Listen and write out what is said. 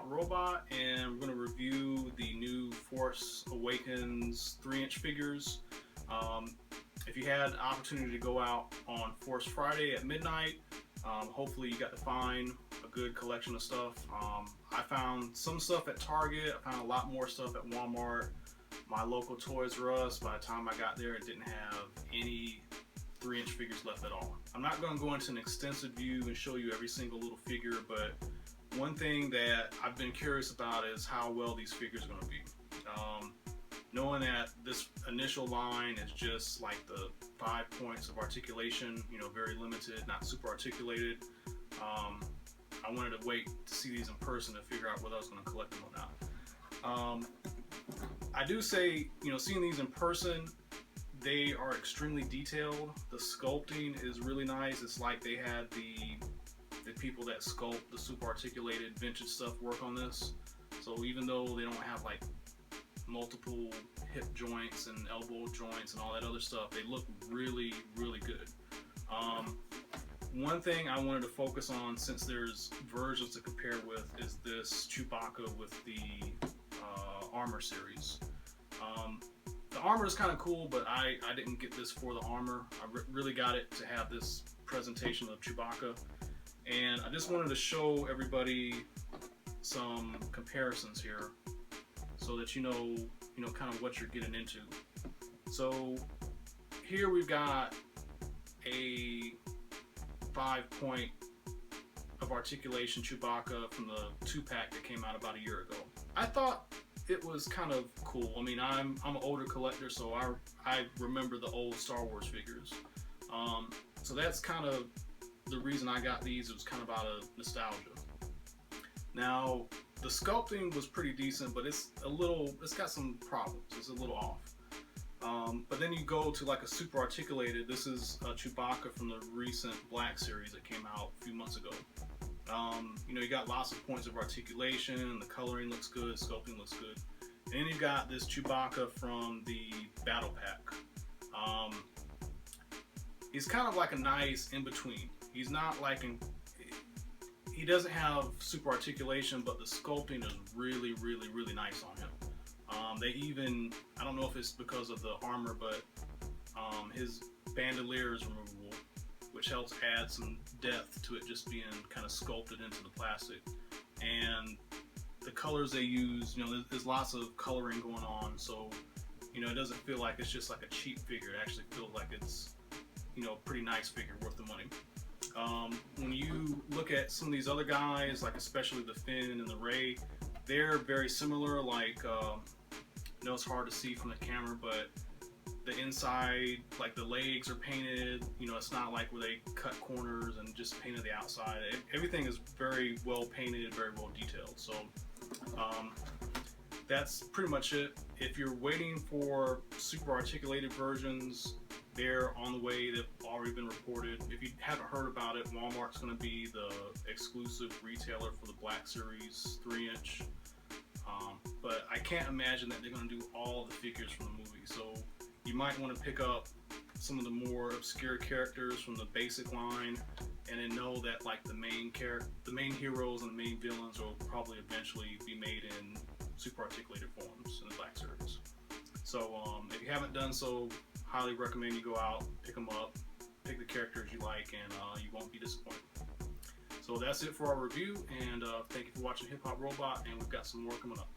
Hop Robot, and we're going to review the new Force Awakens 3-inch figures. If you had an opportunity to go out on Force Friday at midnight, hopefully you got to find a good collection of stuff. I found some stuff at Target. I found a lot more stuff at Walmart. My local Toys R Us, by the time I got there, it didn't have any 3-inch figures left at all. I'm not going to go into an extensive view and show you every single little figure, but one thing that I've been curious about is how well these figures are going to be. Knowing that this initial line is just like the 5 points of articulation, you know, very limited, not super articulated. I wanted to wait to see these in person to figure out whether I was going to collect them or not. I do say, you know, seeing these in person, they are extremely detailed. The sculpting is really nice. It's like they had the people that sculpt the super articulated vintage stuff work on this. So even though they don't have like multiple hip joints and elbow joints and all that other stuff, they look really, really good. One thing I wanted to focus on, since there's versions to compare with, is this Chewbacca with the armor series. The armor is kind of cool, but I didn't get this for the armor. I really got it to have this presentation of Chewbacca, and I just wanted to show everybody some comparisons here so that you know kind of what you're getting into. So here we've got a 5-point of articulation Chewbacca from the 2-pack that came out about a year ago. I thought it was kind of cool. I mean, I'm an older collector, so I remember the old Star Wars figures. So that's kind of the reason I got these. It was kind of out of nostalgia. Now, the sculpting was pretty decent, but it's got some problems. It's a little off. But then you go to like a super articulated. This is a Chewbacca from the recent Black series that came out a few months ago. You know, you got lots of points of articulation, the coloring looks good, sculpting looks good. And then you've got this Chewbacca from the Battle Pack. He's kind of like a nice in-between. He's not like he doesn't have super articulation, but the sculpting is really, really, really nice on him. They even, I don't know if it's because of the armor, but his bandolier is removable, which helps add some depth to it just being kind of sculpted into the plastic. And the colors they use, you know, there's lots of coloring going on, so you know, it doesn't feel like it's just like a cheap figure. It actually feels like it's, you know, a pretty nice figure worth the money. When you look at some of these other guys, like especially the Finn and the Rey, they're very similar. Like, I know it's hard to see from the camera, but the inside, like the legs are painted. You know, it's not like where they cut corners and just painted the outside. Everything is very well painted, very well detailed. So that's pretty much it. If you're waiting for super articulated versions, they're on the way. They've already been reported. If you haven't heard about it, Walmart's going to be the exclusive retailer for the Black Series 3-inch. But I can't imagine that they're going to do all the figures from the movie. So you might want to pick up some of the more obscure characters from the basic line, and then know that like the main heroes and the main villains will probably eventually be made in super articulated forms in the Black Series. So if you haven't done so, highly recommend you go out, pick them up, pick the characters you like, and you won't be disappointed. So that's it for our review, and thank you for watching Hip Hop Robot, and we've got some more coming up.